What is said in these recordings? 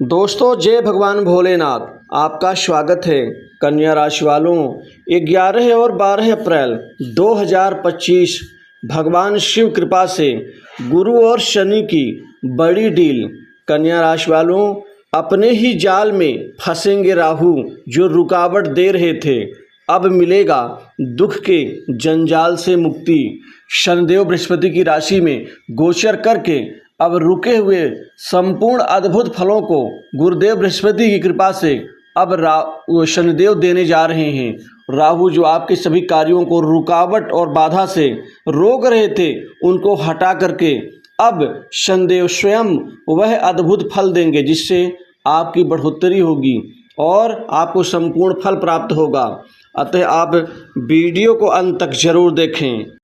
दोस्तों जय भगवान भोलेनाथ। आपका स्वागत है। कन्या राशि वालों 11 और 12 अप्रैल 2025 भगवान शिव कृपा से गुरु और शनि की बड़ी डील। कन्या राशि वालों अपने ही जाल में फंसेंगे राहु जो रुकावट दे रहे थे, अब मिलेगा दुख के जंजाल से मुक्ति। शनिदेव बृहस्पति की राशि में गोचर करके अब रुके हुए संपूर्ण अद्भुत फलों को गुरुदेव बृहस्पति की कृपा से अब शनिदेव देने जा रहे हैं। राहु जो आपके सभी कार्यों को रुकावट और बाधा से रोक रहे थे, उनको हटा करके अब शनिदेव स्वयं वह अद्भुत फल देंगे जिससे आपकी बढ़ोतरी होगी और आपको संपूर्ण फल प्राप्त होगा। अतः आप वीडियो को अंत तक जरूर देखें।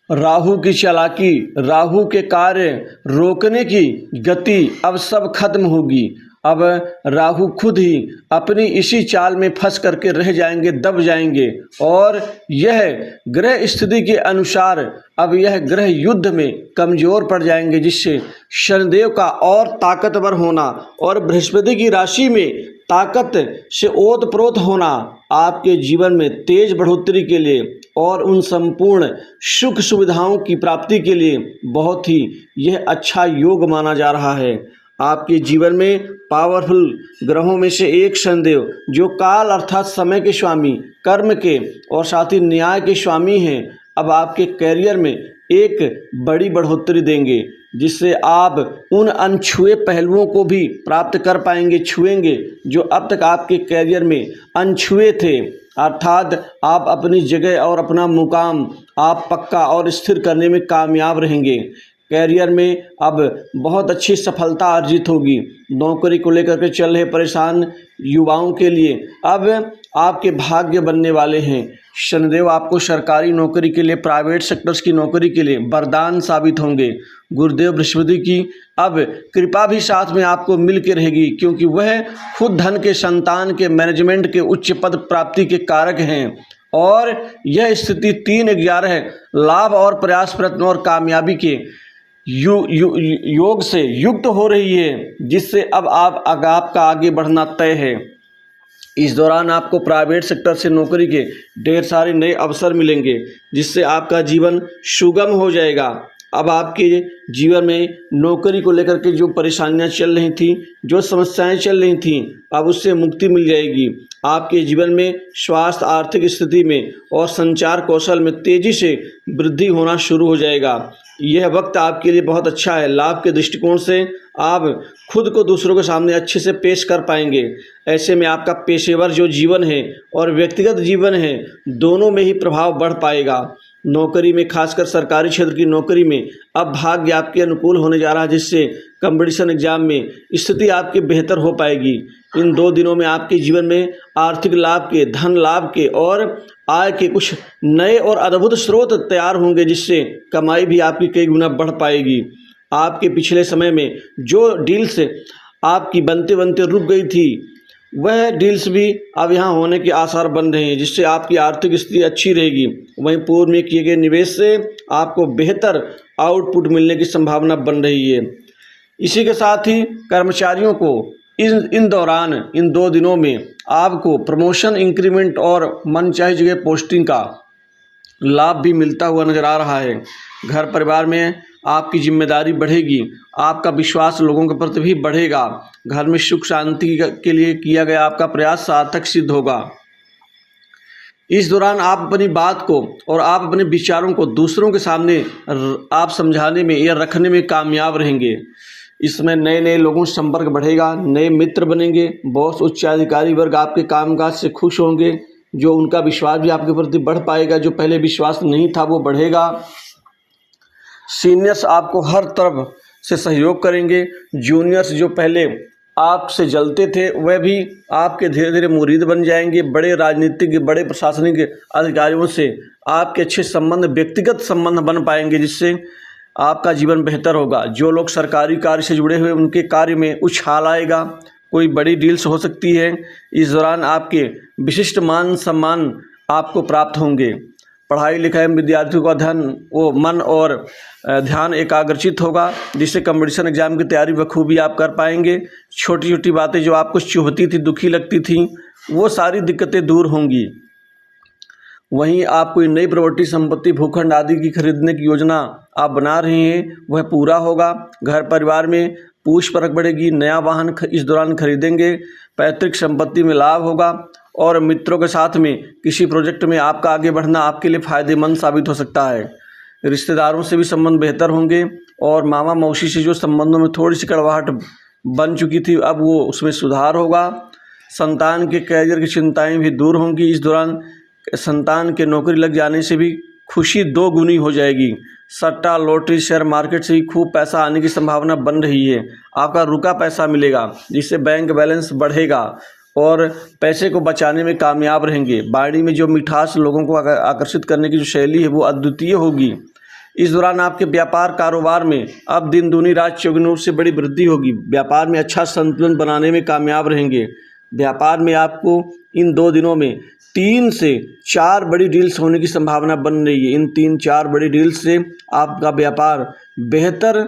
राहु की चालाकी, राहु के कार्य रोकने की गति अब सब खत्म होगी। अब राहु खुद ही अपनी इसी चाल में फंस करके रह जाएंगे, दब जाएंगे और यह ग्रह स्थिति के अनुसार अब यह ग्रह युद्ध में कमजोर पड़ जाएंगे, जिससे शनिदेव का और ताकतवर होना और बृहस्पति की राशि में ताकत से ओतप्रोत होना आपके जीवन में तेज बढ़ोतरी के लिए और उन संपूर्ण सुख सुविधाओं की प्राप्ति के लिए बहुत ही यह अच्छा योग माना जा रहा है। आपके जीवन में पावरफुल ग्रहों में से एक शनिदेव जो काल अर्थात समय के स्वामी, कर्म के और साथ ही न्याय के स्वामी हैं, अब आपके कैरियर में एक बड़ी बढ़ोतरी देंगे, जिससे आप उन अनछुए पहलुओं को भी प्राप्त कर पाएंगे, छुएंगे जो अब तक आपके कैरियर में अनछुए थे। अर्थात आप अपनी जगह और अपना मुकाम आप पक्का और स्थिर करने में कामयाब रहेंगे। कैरियर में अब बहुत अच्छी सफलता अर्जित होगी। नौकरी को लेकर के चल रहे परेशान युवाओं के लिए अब आपके भाग्य बनने वाले हैं। शनिदेव आपको सरकारी नौकरी के लिए, प्राइवेट सेक्टर्स की नौकरी के लिए वरदान साबित होंगे। गुरुदेव बृहस्पति की अब कृपा भी साथ में आपको मिल के रहेगी, क्योंकि वह खुद धन के, संतान के, मैनेजमेंट के उच्च पद प्राप्ति के कारक हैं और यह स्थिति 3-11 लाभ और प्रयास, प्रयत्न और कामयाबी के योग से युक्त हो रही है, जिससे अब आपका आगे बढ़ना तय है। इस दौरान आपको प्राइवेट सेक्टर से नौकरी के ढेर सारे नए अवसर मिलेंगे, जिससे आपका जीवन सुगम हो जाएगा। अब आपके जीवन में नौकरी को लेकर के जो परेशानियां चल रही थी, जो समस्याएं चल रही थीं, अब उससे मुक्ति मिल जाएगी। आपके जीवन में स्वास्थ्य, आर्थिक स्थिति में और संचार कौशल में तेजी से वृद्धि होना शुरू हो जाएगा। यह वक्त आपके लिए बहुत अच्छा है। लाभ के दृष्टिकोण से आप खुद को दूसरों के सामने अच्छे से पेश कर पाएंगे। ऐसे में आपका पेशेवर जो जीवन है और व्यक्तिगत जीवन है, दोनों में ही प्रभाव बढ़ पाएगा। नौकरी में, खासकर सरकारी क्षेत्र की नौकरी में अब भाग्य आपके अनुकूल होने जा रहा है, जिससे कंपटीशन एग्जाम में स्थिति आपकी बेहतर हो पाएगी। इन 2 दिनों में आपके जीवन में आर्थिक लाभ के, धन लाभ के और आय के कुछ नए और अद्भुत स्रोत तैयार होंगे, जिससे कमाई भी आपकी कई गुना बढ़ पाएगी। आपके पिछले समय में जो डील्स आपकी बनते बनते रुक गई थी, वह डील्स भी अब यहाँ होने के आसार बन रहे हैं, जिससे आपकी आर्थिक स्थिति अच्छी रहेगी। वहीं पूर्व में किए गए निवेश से आपको बेहतर आउटपुट मिलने की संभावना बन रही है। इसी के साथ ही कर्मचारियों को इन दौरान, इन 2 दिनों में आपको प्रमोशन, इंक्रीमेंट और मनचाही जगह पोस्टिंग का लाभ भी मिलता हुआ नजर आ रहा है। घर परिवार में आपकी जिम्मेदारी बढ़ेगी, आपका विश्वास लोगों के प्रति भी बढ़ेगा। घर में सुख शांति के लिए किया गया आपका प्रयास सार्थक सिद्ध होगा। इस दौरान आप अपनी बात को और आप अपने विचारों को दूसरों के सामने आप समझाने में या रखने में कामयाब रहेंगे। इसमें नए नए लोगों से संपर्क बढ़ेगा, नए मित्र बनेंगे। बॉस, उच्च अधिकारी वर्ग आपके कामकाज से खुश होंगे, जो उनका विश्वास भी आपके प्रति बढ़ पाएगा। जो पहले विश्वास नहीं था वो बढ़ेगा। सीनियर्स आपको हर तरफ से सहयोग करेंगे। जूनियर्स जो पहले आपसे जलते थे, वह भी आपके धीरे धीरे मुरीद बन जाएंगे। बड़े राजनीतिक, बड़े प्रशासनिक अधिकारियों से आपके अच्छे संबंध, व्यक्तिगत संबंध बन पाएंगे, जिससे आपका जीवन बेहतर होगा। जो लोग सरकारी कार्य से जुड़े हुए, उनके कार्य में उछाल आएगा। कोई बड़ी डील्स हो सकती है। इस दौरान आपके विशिष्ट मान सम्मान आपको प्राप्त होंगे। पढ़ाई लिखाई में विद्यार्थियों का मन और ध्यान एकाग्रचित होगा, जिससे कंपटीशन एग्जाम की तैयारी बखूबी आप कर पाएंगे। छोटी छोटी बातें जो आपको चुभती थी, दुखी लगती थी, वो सारी दिक्कतें दूर होंगी। वहीं आप कोई नई प्रॉपर्टी, संपत्ति, भूखंड आदि की खरीदने की योजना आप बना रहे हैं, वह पूरा होगा। घर परिवार में पूछ परख बढ़ेगी। नया वाहन इस दौरान खरीदेंगे। पैतृक संपत्ति में लाभ होगा और मित्रों के साथ में किसी प्रोजेक्ट में आपका आगे बढ़ना आपके लिए फायदेमंद साबित हो सकता है। रिश्तेदारों से भी संबंध बेहतर होंगे और मामा मौसी से जो संबंधों में थोड़ी सी कड़वाहट बन चुकी थी, अब वो उसमें सुधार होगा। संतान के कैरियर की चिंताएं भी दूर होंगी। इस दौरान संतान के नौकरी लग जाने से भी खुशी 2 गुनी हो जाएगी। सट्टा, लॉटरी, शेयर मार्केट से भी खूब पैसा आने की संभावना बन रही है। आपका रुका पैसा मिलेगा, जिससे बैंक बैलेंस बढ़ेगा और पैसे को बचाने में कामयाब रहेंगे। बाड़ी में जो मिठास लोगों को आकर्षित करने की जो शैली है, वो अद्वितीय होगी। इस दौरान आपके व्यापार कारोबार में अब दिन दूनी रात चौगुनी से बड़ी वृद्धि होगी। व्यापार में अच्छा संतुलन बनाने में कामयाब रहेंगे। व्यापार में आपको इन 2 दिनों में 3 से 4 बड़ी डील्स होने की संभावना बन रही है। इन 3-4 बड़ी डील्स से आपका व्यापार बेहतर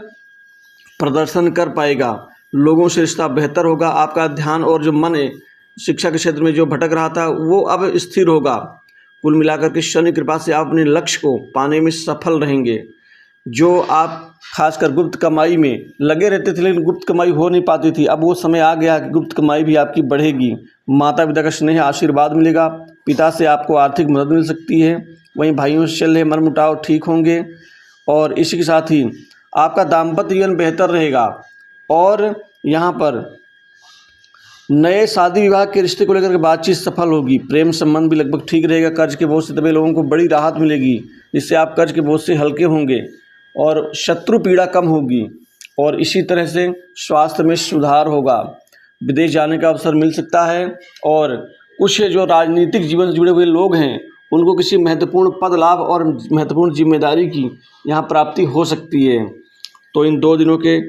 प्रदर्शन कर पाएगा। लोगों से रिश्ता बेहतर होगा। आपका ध्यान और जो मन है शिक्षा के क्षेत्र में जो भटक रहा था, वो अब स्थिर होगा। कुल मिलाकर के शनि कृपा से आप अपने लक्ष्य को पाने में सफल रहेंगे। जो आप खासकर गुप्त कमाई में लगे रहते थे, लेकिन गुप्त कमाई हो नहीं पाती थी, अब वो समय आ गया कि गुप्त कमाई भी आपकी बढ़ेगी। माता पिता का स्नेह आशीर्वाद मिलेगा। पिता से आपको आर्थिक मदद मिल सकती है। वहीं भाइयों से चल रहे मनमुटाव ठीक होंगे और इसी के साथ ही आपका दाम्पत्य जीवन बेहतर रहेगा। और यहाँ पर नए शादी विवाह के रिश्ते को लेकर के बातचीत सफल होगी। प्रेम संबंध भी लगभग ठीक रहेगा। कर्ज के बोझ से दबे लोगों को बड़ी राहत मिलेगी, जिससे आप कर्ज के बोझ से हल्के होंगे और शत्रु पीड़ा कम होगी। और इसी तरह से स्वास्थ्य में सुधार होगा। विदेश जाने का अवसर मिल सकता है और कुछ जो राजनीतिक जीवन से जुड़े हुए लोग हैं, उनको किसी महत्वपूर्ण पद लाभ और महत्वपूर्ण जिम्मेदारी की यहाँ प्राप्ति हो सकती है। तो इन 2 दिनों के